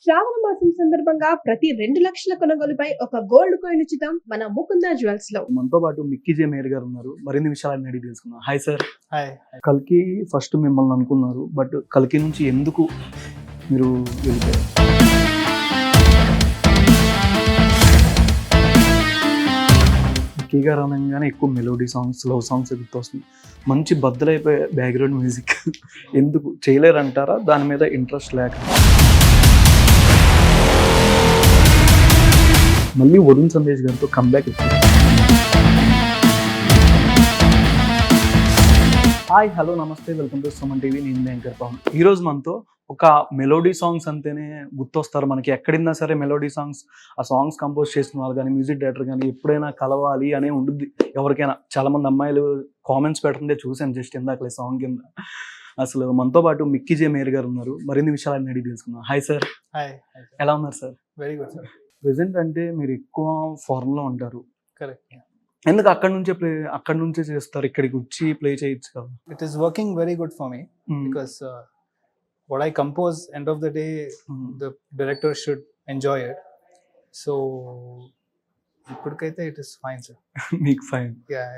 శ్రావణ మాసం సందర్భంగా ప్రతి 2 లక్షల కొనుగోలుపై ఒక గోల్డ్ కాయిన్ ఉచితం మన ముకుంద జ్యువెల్స్ లో. మనతో పాటు మేయర్ గారు ఉన్నారు. మరిన్ని విషయాలను అడిగి తెలుసుకుందాం. Hi sir. హాయ్. కల్కి ఫస్ట్ మిమ్మల్ని అనుకున్నారు, బట్ కల్కి నుంచి ఎందుకు మీరు వెళ్ళిపోయారు? గారు అనగానే ఎక్కువ మెలోడీ సాంగ్స్, లవ్ సాంగ్స్ గుర్తొస్తుంది. మంచి బద్దలైపోయే బ్యాక్గ్రౌండ్ మ్యూజిక్ ఎందుకు చేయలేరంటారా? దాని మీద ఇంట్రెస్ట్ లేక? మళ్ళీ వరుణ్ సందేశ్ గారితో కంబ్యాక్ ఇచ్చారు. హాయ్, హలో, నమస్తే, వెల్కమ్ టు సుమన్ టీవీ. నేను యాంకర్ పవన్. ఈరోజు మనతో ఒక మెలోడీ సాంగ్స్ అంటేనే గుర్తొస్తారు మనకి. ఎక్కడిన్నా సరే మెలోడీ సాంగ్స్, ఆ సాంగ్స్ కంపోజ్ చేసిన వాళ్ళు కానీ, మ్యూజిక్ డైరెక్టర్ కానీ ఎప్పుడైనా కలవాలి అనే ఉంటుంది ఎవరికైనా. చాలామంది అమ్మాయిలు కామెంట్స్ పెడుతుంటే చూసాను జస్ట్ ఇందాకలే సాంగ్ కింద. అసలు మనతో పాటు మేయర్ గారు ఉన్నారు. మరిన్ని విషయాలు అడిగి తెలుసుకుందాం. Hi sir. హాయ్. ఎలా ఉన్నారు sir? Very good sir. Present అంటే మీరు ఎక్కువ ఫారెన్లో ఉంటారు. కరెక్ట్. ఎందుకు అక్కడ నుంచే చేస్తారు? ఇక్కడికి వచ్చి ప్లే చేయొచ్చు కదా. It is working very good for me because what I compose, end of the day, the director should enjoy it. So ఇప్పటికైతే it is fine, sir. మీకు fine. Yeah.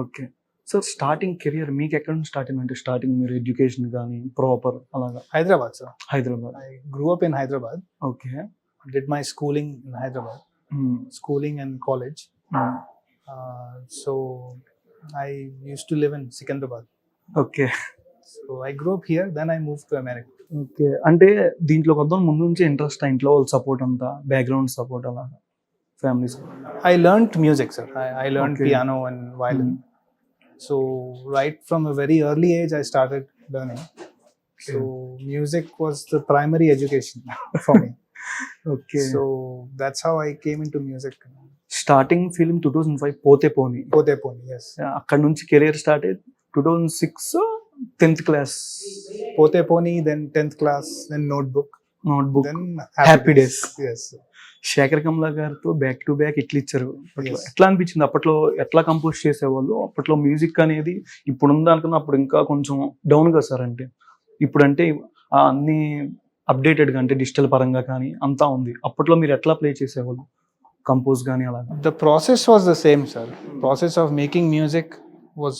Okay. So starting career మీకు ఎక్కడ నుంచి starting? అంటే starting మీరు education కానీ proper అలాగా? Hyderabad, sir. Hyderabad. I grew up in Hyderabad. Okay. Did my schooling in Hyderabad. Schooling and college. So I used to live in Secunderabad. Okay. So I grew up here, then I moved to America. Okay. అంటే దీంట్లో కొద్దాం ముందు నుంచి interest, ఇంట్లో వాళ్ళ support అంతా, background support అలాగా, families? I learned music, sir. I learned Okay. piano and violin. So right from a very early age I started learning. So music was the primary education for me. Okay. So that's how I came into music. Starting film 2005 పోతే పోనీ. Yes. అక్కడ నుంచి career start అయ్యి 2006 10th class. Pote Poni, then 10th class, then Notebook, then Happy Days. Yes. Shekhar Kammula గారితో back to back ఇట్లా ఇచ్చారు. Yes. ఎట్లా అనిపించింది అప్పట్లో? ఎట్లా కంపోజ్ చేసేవాళ్ళు అప్పట్లో? మ్యూజిక్ అనేది ఇప్పుడు ఉందనుకున్న అప్పుడు ఇంకా కొంచెం డౌన్ గా సార్. అంటే ఇప్పుడు అంటే అన్ని అప్డేటెడ్గా, అంటే డిజిటల్ పరంగా కానీ అంతా ఉంది. అప్పట్లో మీరు ఎట్లా ప్లే చేసేవాళ్ళు కంపోజ్ కానీ అలా? The process was the same, sir. Process of making music was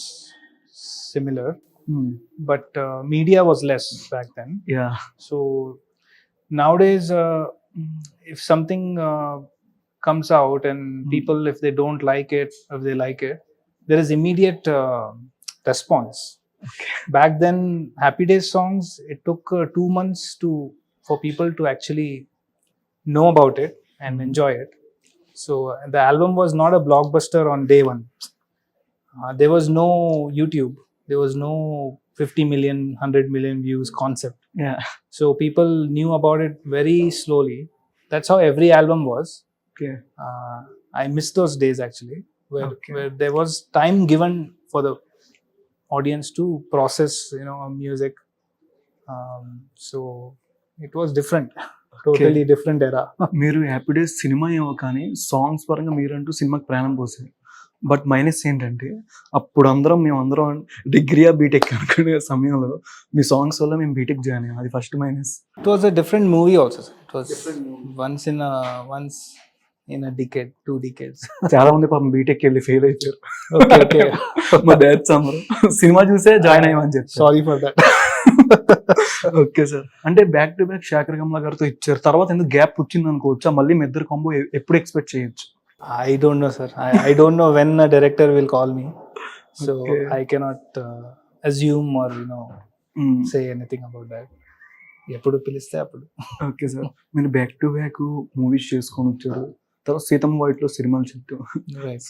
similar, but media was less back then. Yeah. So nowadays if something comes out and people, if they don't like it, if they like it, there is immediate response. Okay. Back then Happy Days songs, it took 2 months for people to actually know about it and enjoy it. So the album was not a blockbuster on day one. There was no YouTube, there was no 50 million, 100 million views concept. Yeah. So people knew about it very slowly. That's how every album was. Okay. I miss those days actually, Okay. where there was time given for the audience to process, music. So it was different. Totally different era. మీరు happy days cinema ఏమో కానీ songs పరంగా మీరంటూ సినిమాకి ప్రాణం పోసారు. But minus ఏంటంటే అప్పుడు మేమందరం degree BTech అనుకునే సమయంలో మీ సాంగ్స్ వల్ల మేము బీటెక్ జాయిన్ అయ్యాం. అది first minus. It was a different movie also, sir. It was once in a decade, 2 decades. చాలా మంది పాపం బీటెక్ వెళ్ళి ఫెయిల్ అయిపోయారు. Okay. మా బ్యాచ్ అందరూ సినిమా చూసే జాయిన్ అయ్యామని చెప్పి. Sorry for that. Okay sir. అంటే back to back Shekhar Kammula గారితో ఇచ్చారు, తర్వాత ఎందుకు గ్యాప్ వచ్చింది అనుకోవచ్చా? మళ్ళీ మీ ఇద్దరు కాంబో ఎప్పుడు ఎక్స్పెక్ట్ చేయొచ్చు? I don't know, sir. I don't know when a director will call me, so Okay. I cannot assume or say anything about that. ఎప్పుడు పిలిస్తే అప్పుడు. Okay sir. మీరు బ్యాక్ టు బ్యాక్ మూవీస్ చేసుకొని వచ్చారు. తర్వాత Seethamma white లో సినిమాలు చుట్టూ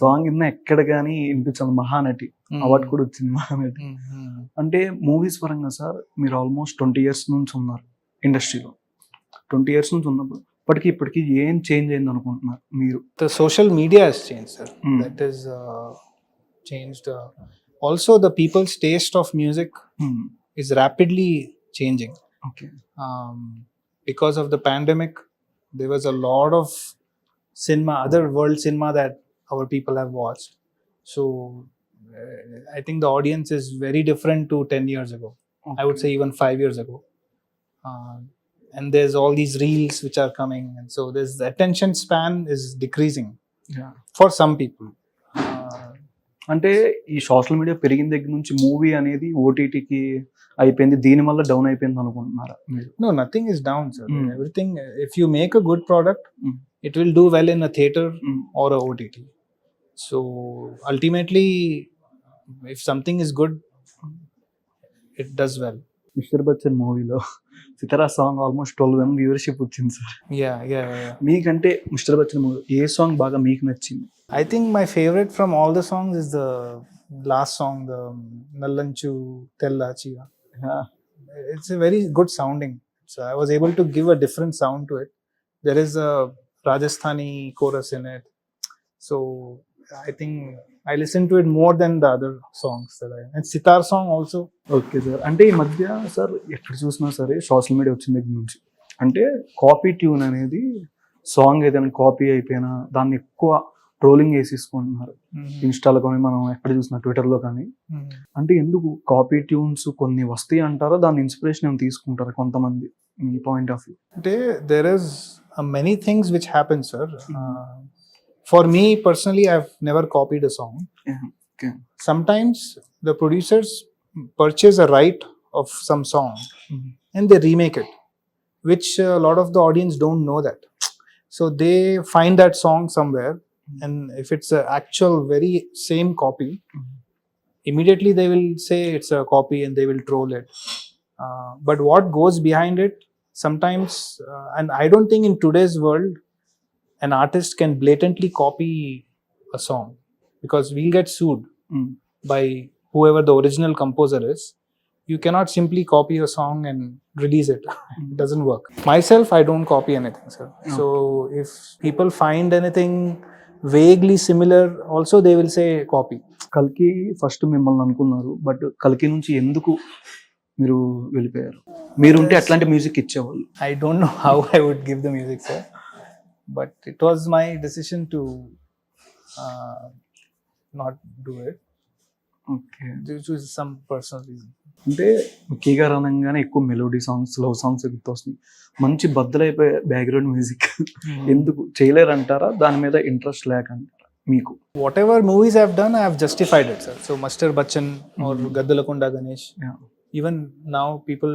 సాంగ్ ఇన్న ఎక్కడ కానీ వినిపించాలి. మహానటి అవార్డు కూడా వచ్చింది, మహానటి. అంటే మూవీస్ పరంగా సార్ మీరు ఆల్మోస్ట్ 20 years నుంచి ఉన్నారు ఇండస్ట్రీలో. 20 years నుంచి ఉన్నప్పుడు ఇప్పటికి ఏం చేంజ్ అయింది అనుకుంటున్నారు మీరు? The social media has changed, sir. That is changed. Also the people's taste of music is rapidly changing. Okay. Because of the pandemic, there was a lot of cinema, other world cinema that our people have watched. So I think the audience is very different to 10 years ago. Okay. I would say even 5 years ago. and there's all these reels which are coming, and so there's the attention span is decreasing for some people. అంటే ఈ social media పెరిగిన దగ్గర నుంచి movie అనేది ఓటీటీకి అయిపోయింది, దీని వల్ల down అయిపోయింది అనుకుంటున్నారా మీరు? No, nothing is down, sir. Everything, if you make a good product, it will do well in a theater or a OTT. So ultimately, if something is good, it does well. Mister Bachchan మూవీలో సితారా song almost 12 viewership వచ్చింది sir. Yeah. మీకంటే mister Bachchan movie ఏ song బాగా మీకు నచ్చింది? I think my favorite from all the songs is the last song, the Nallanchu Tella Chiva. It's a very good sounding. So I was able to give a different sound to it. There is a Rajasthani chorus in it. So I think I listen to it more than the other songs that and sitar song also. Okay sir. అంటే ఈ మధ్య sir ఎక్కడ చూసినా సరే social media వచ్చిన దగ్గర నుంచి అంటే కాపీ ట్యూన్ అనేది సాంగ్ ఏదైనా కాపీ అయిపోయినా దాన్ని ఎక్కువ ట్రోలింగ్ వేసేసుకుంటున్నారు. ఇన్స్టాలో కానీ మనం ఎక్కడ చూసినా ట్విట్టర్లో కానీ. అంటే ఎందుకు కాపీ ట్యూన్స్ కొన్ని వస్తాయి అంటారో దాన్ని ఇన్స్పిరేషన్ ఏమైనా తీసుకుంటారు కొంతమంది, మీ పాయింట్ ఆఫ్ వ్యూ? అంటే there is many things which happen, sir. For me personally, I've never copied a song. Okay. Sometimes the producers purchase a right of some song and they remake it, which a lot of the audience don't know that. So they find that song somewhere, and if it's an actual very same copy, immediately they will say it's a copy and they will troll it. But what goes behind it sometimes, and I don't think in today's world an artist can blatantly copy a song, because we'll get sued by whoever the original composer is. You cannot simply copy a song and release it. It doesn't work. Myself, I don't copy anything, sir. So if people find anything vaguely similar, also they will say copy. కల్కి first మిమ్మల్ని అనుకున్నారు, but కల్కి నుంచి ఎందుకు మీరు వెళ్ళిపోయారు? మీరుంటే అట్లాంటి మ్యూజిక్ ఇచ్చేవాళ్ళు. I don't know how I would give the music, sir, but it was my decision to not do it. Okay. Due to some personal reason. అంటే కీగా అనగానే ఎక్కువ మెలోడీ సాంగ్స్, లవ్ సాంగ్స్ గుర్తొస్తున్నాయి. మంచి బద్దలైపోయే బ్యాక్గ్రౌండ్ మ్యూజిక్ ఎందుకు చేయలేరంటారా? దాని మీద interest లేక అంటారా మీకు? Whatever movies I've done, I have justified it, sir. So Master Bachchan or Gaddalakonda Ganesh. Yeah. Even now people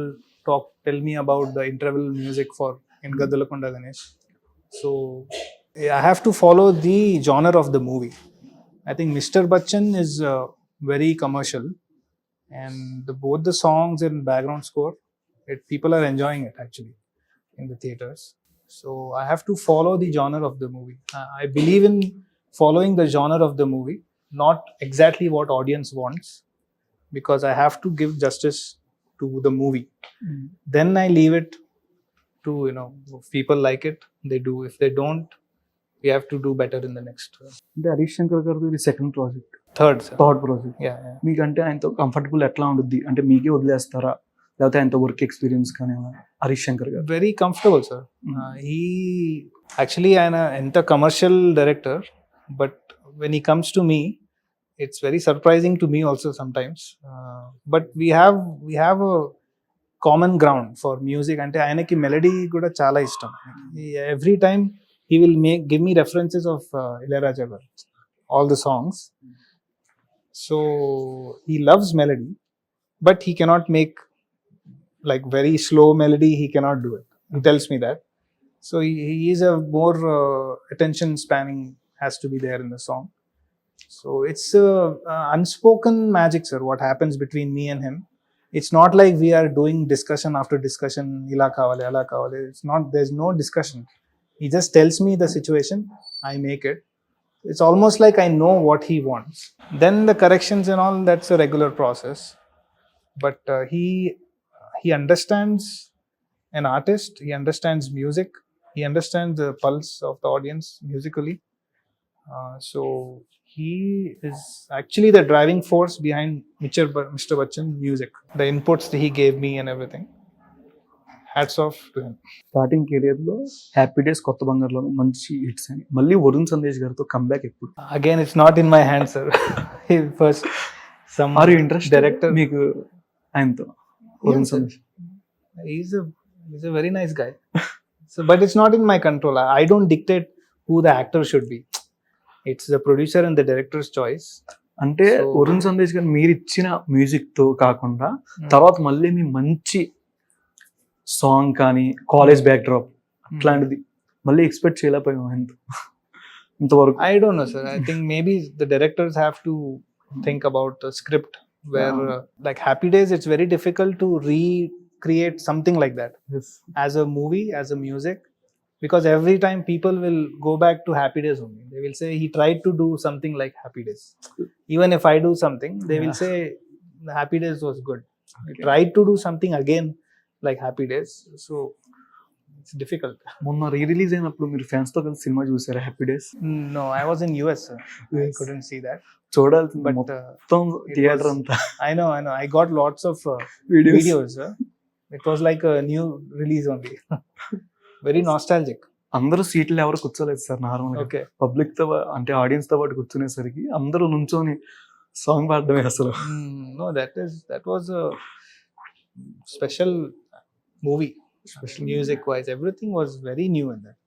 tell me about the interval music for in Gaddalakonda Ganesh. So I have to follow the genre of the movie. I think Mr. Bachchan is very commercial, and both the songs and background score, people are enjoying it actually in the theaters. So I have to follow the genre of the movie. I believe in following the genre of the movie, not exactly what audience wants, because I have to give justice to the movie. Then I leave it to, if people like it, they do. If they don't, we have to do better in the next. అంటే హరీష్ శంకర్ గారు ఇది second project, third project. Yeah. మీకంటే ఆయనతో comfortable ఎట్లా ఉంటుంది? అంటే మీకే వదిలేస్తారా, లేకపోతే ఆయనతో వర్క్ ఎక్స్పీరియన్స్ కానీ హరీష్ శంకర్ గారు? Very comfortable, sir. He actually ఆయన ఎంత commercial director, but when he comes to me, it's very surprising to me also sometimes. But we have a common ground for music. అంటే ఆయనకి మెలడీ కూడా చాలా ఇష్టం. Every time he will give me references of Ilayaraja garu, all the songs. So he loves melody, but he cannot make like very slow melody. He cannot do it. He tells me that. So he is a more attention spanning has to be there in the song. So it's unspoken magic, sir, what happens between me and him. It's not like we are doing discussion after discussion, ila kavale, ala kavale. It's not, there's no discussion. He just tells me the situation, I make it. It's almost like I know what he wants. Then the corrections and all, that's a regular process. But he understands an artist, he understands music, he understands the pulse of the audience musically. So he is actually the driving force behind Mr. Bachchan music. The inputs that he gave me and everything. Hats off to him. Starting career లో happy days, కొత్త బంగారులో మంచి hits అని, మళ్ళీ వరుణ్ సందేశ్ గారితో comeback ఎప్పుడు? Again, it's not in my hands, sir. First, some are you interest director. మీకు ఆయనతో Varun Yes, sir. Sandesh? He's a very nice guy. So, but it's not in my control. I don't dictate who the actor should be. It's the producer and the director's choice. అంటే So- Varun Sandesh గారు మీరు ఇచ్చిన music తో కాకుండా తర్వాత మళ్ళీ మీ మంచి song కానీ కాలేజ్ బ్యాక్ డ్రాప్ అట్లాంటిది మళ్ళీ ఎక్స్పెక్ట్ చేయలేకపోయాం ఇంతవరకు. I don't know, sir. I think maybe the directors have to think about the script where, like Happy Days, it's very difficult to recreate something like that as a movie, as a music, because every time people will go back to Happy Days only. They will say he tried to do something like Happy Days. Even if I do something, they will say the Happy Days was good. He tried to do something again like Happy Days. So it's difficult. మొన్న re release అయినప్పుడు మీరు fans తో కలిసి cinema చూసారా happy days? No, I was in US, sir. I Yes. couldn't see that. చూడాల్సింది But మొత్తం it theatre was- అంతా I know. I got lots of videos. videos. It was like a new release only. Very nostalgic. అందరూ సీట్లు ఎవరు కూర్చోలేదు sir normal గా. Okay. Public తో అంటే ఆడియన్స్ తో పాటు కూర్చునేసరికి అందరూ నుంచొని సాంగ్ పాడడమే అసలు. No, that was a special movie. Special Music wise, everything was very new in that.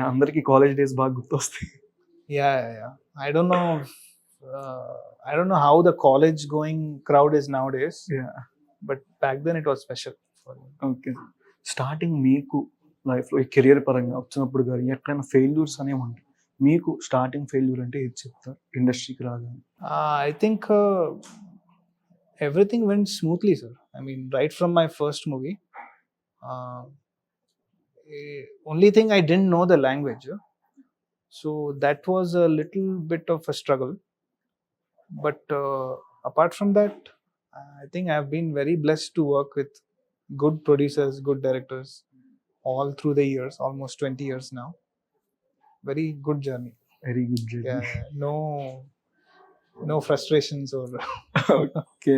అందరికి కాలేజ్ డేస్ బాగా గుర్తొస్తాయి. Yeah. I don't know. I don't know how the college going crowd is nowadays, but back then it was special for me. Okay. Starting మీకు life లో career పరంగా వచ్చినప్పుడు కానీ ఎక్కడైనా failures అనేవి ఉంటాయి. మీకు స్టార్టింగ్ ఫెయిల్యూర్ అంటే ఏది చెప్తారు ఇండస్ట్రీకి రాగానే? I think everything went smoothly, sir. I mean, right from my first movie. Only thing I didn't know the language, so that was a little bit of a struggle. But apart from that, I think I've been very blessed to work with good producers, good directors, all through the years, almost 20 years now. Very good journey. Very good. Yeah, no frustrations or okay.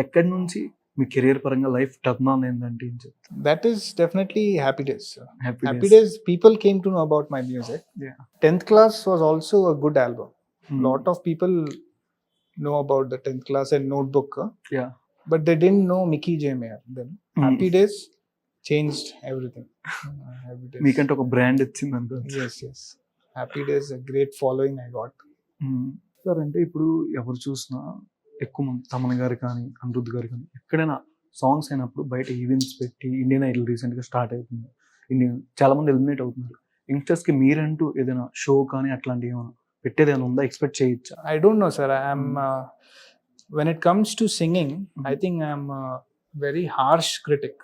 ఎక్కడి నుంచి మీ career పరంగా life turn on ఏంటంటే ఏం చెప్తారు? that is definitely Happy Days, sir. Happy happy Days, people came to know about my music. Yeah. 10th Class was also a good album. Hmm. Lot of people know about the 10th Class and Notebook, Yeah. but they didn't know Mickey J. Meyer then. Happy Days changed everything. Happy Days. మీకంటే ఒక brand వచ్చింది అనుకో. Yes. Happy Days, a great following I got. Sir అంటే ఇప్పుడు ఎవరు చూసినా ఎక్కువ మంది తమన్ గారు కానీ అనిరుద్ధ్ గారు కానీ ఎక్కడైనా సాంగ్స్ అయినప్పుడు బయట ఈవెంట్స్ పెట్టి ఇండియన్ ఐడల్ రీసెంట్గా స్టార్ట్ అవుతుంది. చాలా మంది ఎలిమినేట్ అవుతున్నారు. యంగ్స్టర్స్కి మీరంటూ ఏదైనా షో కానీ అట్లాంటివి ఏమైనా పెట్టేది ఏమైనా ఉందా? ఎక్స్పెక్ట్ చేయొచ్చా? I don't know, sir. I am when it comes to singing, I think I am a very harsh critic.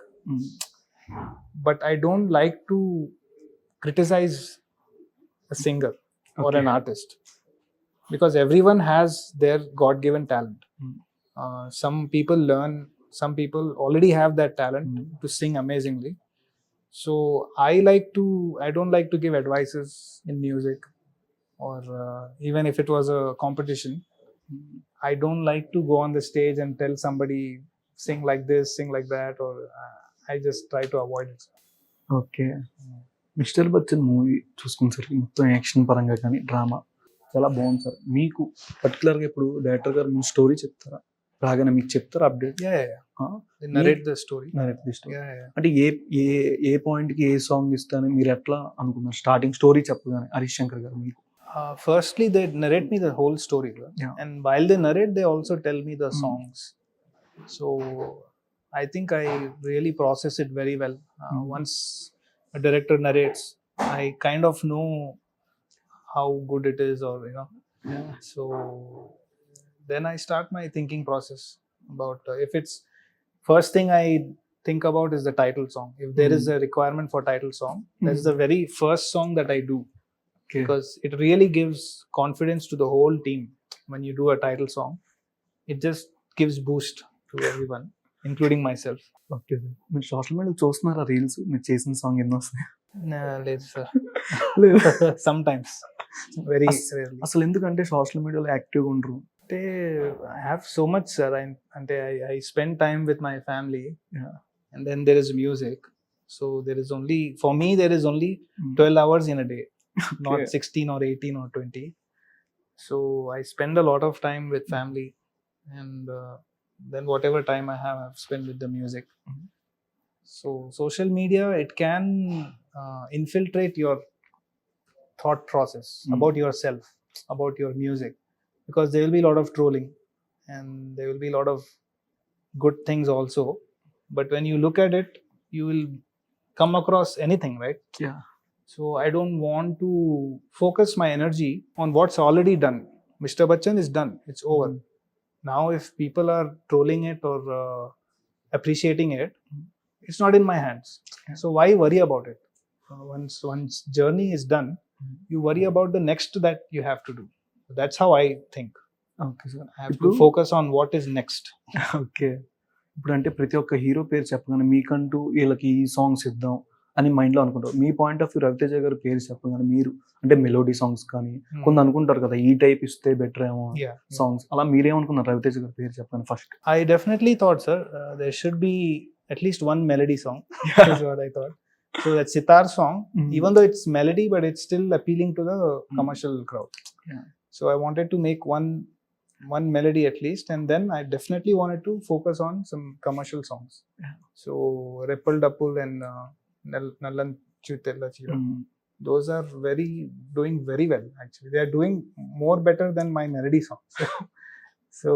But I don't like to criticize a singer or Okay. an artist, because everyone has their God-given talent. Some people learn, some people already have that talent to sing amazingly. So I don't like to give advices in music, or even if it was a competition, I don't like to go on the stage and tell somebody sing like this, sing like that, or I just try to avoid it. Okay. Mister Bachchan movie చూసుకునేసరికి మొత్తం action పరంగా కానీ drama చాలా బాగుంది sir. మీకు పర్టికులర్గా ఇప్పుడు director గారు మీ స్టోరీ చెప్తారా? రాగానే మీకు చెప్తారా update? Yeah. They narrate the story. Yeah. అంటే ఏ పాయింట్కి ఏ సాంగ్ ఇస్తానని మీరు ఎట్లా అనుకున్నారు స్టార్టింగ్ స్టోరీ చెప్పగానే హరీష్ శంకర్ గారు మీకు? Firstly, they narrate me the whole story, Yeah. and while they narrate, they also tell me the songs. So I think I really process it very well. Once a director narrates, I kind of know how good it is, or So then I start my thinking process about if it's first thing I think about is the title song. If there is a requirement for title song, that's the very first song that I do, because it really gives confidence to the whole team when you do a title song. It just gives boost to everyone, including myself. Okay sir. మీరు social మీడియాలో చూస్తున్నారా reels మీరు చేసిన song ఎన్నో వస్తాయి? Let's sometimes, very rarely. అసలు ఎందుకంటే social మీడియాలో యాక్టివ్గా ఉండరు? I have so much, sir. I spend time with my family, and then there is music. So there is only, for me, there is only 12 hours in a day, not 16 or 18 or 20. So I spend a lot of time with family, and then whatever time I have, I've spent with the music. So social media, it can infiltrate your thought process about yourself, about your music, because there will be a lot of trolling and there will be a lot of good things also. But when you look at it, you will come across anything, right? Yeah. So I don't want to focus my energy on what's already done. Mr. Bachchan is done, it's over. Now if people are trolling it or appreciating it, it's not in my hands. So why worry about it? Once journey is done, you worry about the next that you have to do. That's how I think. Okay sir. I have to focus on what is next. Okay. ఇప్పుడు అంటే ప్రతి ఒక్క hero పేరు చెప్పగానే మీకంటూ వీళ్ళకి ఈ songs ఇద్దాం అని మైండ్లో అనుకుంటారు. మీ పాయింట్ ఆఫ్ వ్యూ రవితేజ గారి పేరు చెప్పగానే మీరు అంటే మెలోడీ సాంగ్స్ కానీ కొంత అనుకుంటారు కదా, ఈ టైప్ ఇస్తే బెటర్ ఏమో Yeah. సాంగ్స్, అలా మీరేమనుకున్నారు రవితేజ గారి పేరు చెప్పగానే first? I definitely thought, sir, there should be at least one melody song. Is what I thought. So that sitar song, even though it's melody, but it's still appealing to the commercial crowd. Yeah. So I wanted to make one melody at least, and then I definitely wanted to focus on some commercial songs. Yeah. So Reppal Dappul and Nallan Chutella Chira, those are doing very well. Actually, they are doing more better than my melody songs. So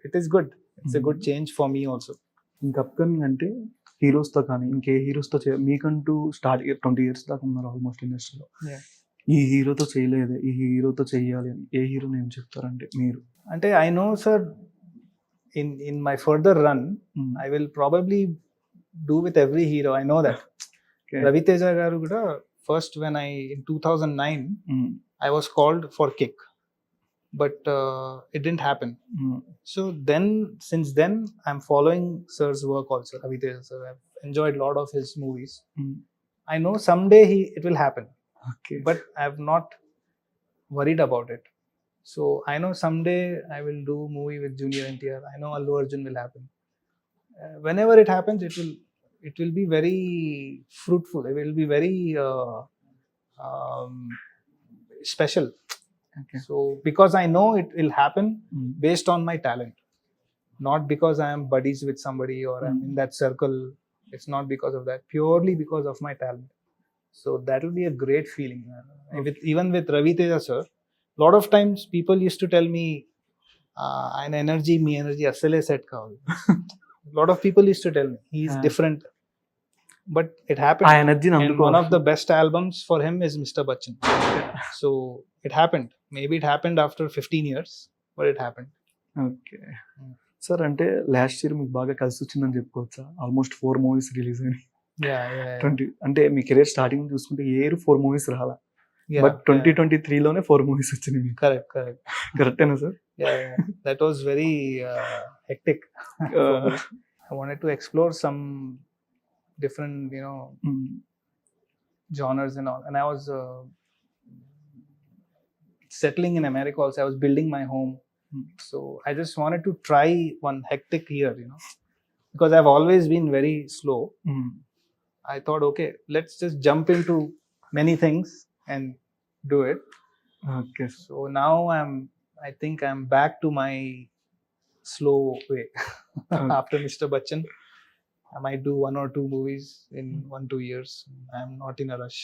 it is good. It's a good change for me also. ఇంకా upcoming అంటే హీరోస్తో కానీ ఇంకే హీరోస్తో మీకంటూ start 20 years దాకా ఉన్నారు almost ఇండస్ట్రీలో. Yeah. ఈ హీరోతో చేయలేదు, ఈ హీరోతో చెయ్యాలి అని ఏ హీరోని ఏం చెప్తారంటే మీరు? అంటే I know, sir, in my further run, I will probably do with every hero. I know that. Okay. Ravi Teja garu kuda first when in 2009 I was called for Kick, but it didn't happen. So then, since then, I'm following sir's work also. Ravi Teja sir, I've enjoyed a lot of his movies. I know someday it will happen. Okay. But I've not worried about it. So I know someday I will do movie with Junior NTR. I know Allu Arjun will happen. Whenever it happens, it will be very fruitful. It will be very special. Okay. So because I know it will happen based on my talent, not because I am buddies with somebody or I'm in that circle. It's not because of that. Purely because of my talent. So that will be a great feeling. Even with Ravi Teja sir, lot of times people used to tell me, "An energy, me energy, asale set kaval." Lot of people used to tell me he's different, but it happened. ఆ ఎనర్జీని And అందుకో. one of the best albums for him is Mr. Bachchan. So it happened. Maybe it happened after 15 years, but it happened. Okay sir. అంటే last year మీకు బాగా కలిసి వచ్చిందని చెప్పుకోవచ్చా? Almost 4 movies release అయినాయి. Yeah. 20 అంటే మీ కెరీర్ స్టార్టింగ్ చూసుకుంటే ఏ 4 movies రాలా, Yeah, but 2023లోనే 4 movies వచ్చినాయి మీకు. Correct. కరెక్టేనా sir? Yeah. That was very hectic. I wanted to explore some different, genres and all. And I was settling in America also. I was building my home. So I just wanted to try one hectic year, because I've always been very slow. I thought, okay, let's just jump into many things and do it. Okay. So now I think I'm back to my slow way. After Mr. Bachchan, I might do 1 or 2 movies in 1-2 years. I'm not in a rush.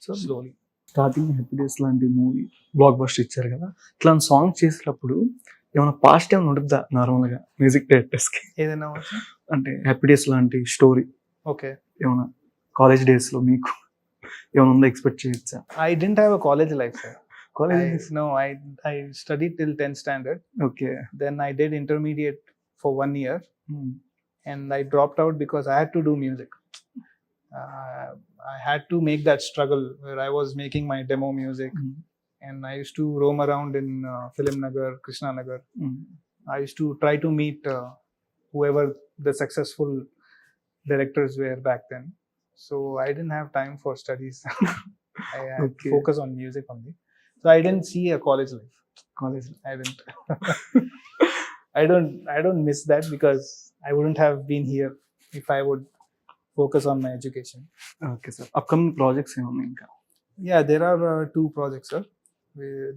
So slowly. Starting happy days లాంటి movie block buster ఇచ్చారు కదా, ఇట్లాంటి songs చేసేటప్పుడు ఏమైనా past ఏమైనా ఉంటుందా నార్మల్గా music డైరెక్టర్స్కి? ఏదైనా అంటే హ్యాపీ డేస్ లాంటి స్టోరీ ఓకే ఏమైనా కాలేజ్ డేస్లో మీకు ఏమైనా ఉందా, ఎక్స్పెక్ట్ చేయొచ్చా? I didn't have a college life, sir. College No, I studied till 10th standard. Okay. Then I did intermediate for 1 year, and I dropped out because I had to do music. I had to make that struggle where I was making my demo music, and I used to roam around in Film Nagar, Krishna Nagar. I used to try to meet whoever the successful directors were back then. So I didn't have time for studies. I had to focus on music only. So I didn't see a college life. I didn't. I don't miss that because I wouldn't have been here if I would focus on my education. Okay sir. Upcoming projects ఏమన్నా ఇంకా? Yeah, there are 2 projects, sir.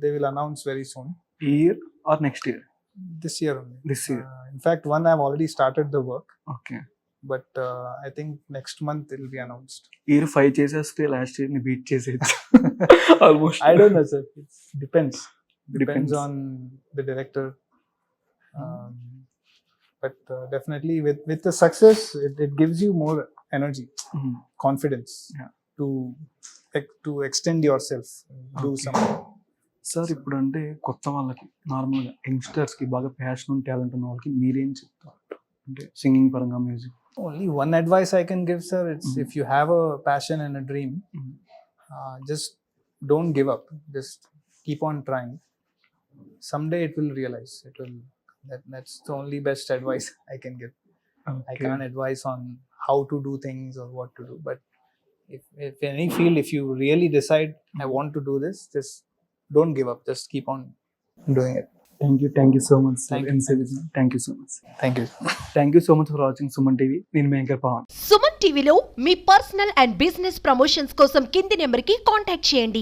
They will announce very soon. ఈ year are next year? This year only. This year. In fact, one I've already started the work. Okay. but I think next month it will be announced. Year 5 చేసేస్తే last year ని beat చేసేది almost. I don't know, sir. It depends Depends. on the director. But definitely with the success, it gives you more energy, confidence, Yeah. to extend yourself, do Okay. something. Sir ఇప్పుడు అంటే కొత్త వాళ్ళకి నార్మల్గా యంగ్స్టర్స్కి బాగా passion talent ఉన్న వాళ్ళకి మీరేం చెప్తారు అంటే సింగింగ్ పరంగా music? Only one advice I can give, sir. It's if you have a passion and a dream, just don't give up. Just keep on trying. Someday it will realize. That's the only best advice I can give. I can't advise on how to do things or what to do. But if any field, if you really decide I want to do this, just don't give up. Just keep on doing it. Thank you so much sir. Thank you. Thank you so much. Thank you. Thank you so much for watching Suman TV. నేను anchor Pawan. Suman టీవీలో మీ personal and business promotions కోసం కింది నెంబర్కి contact చేయండి.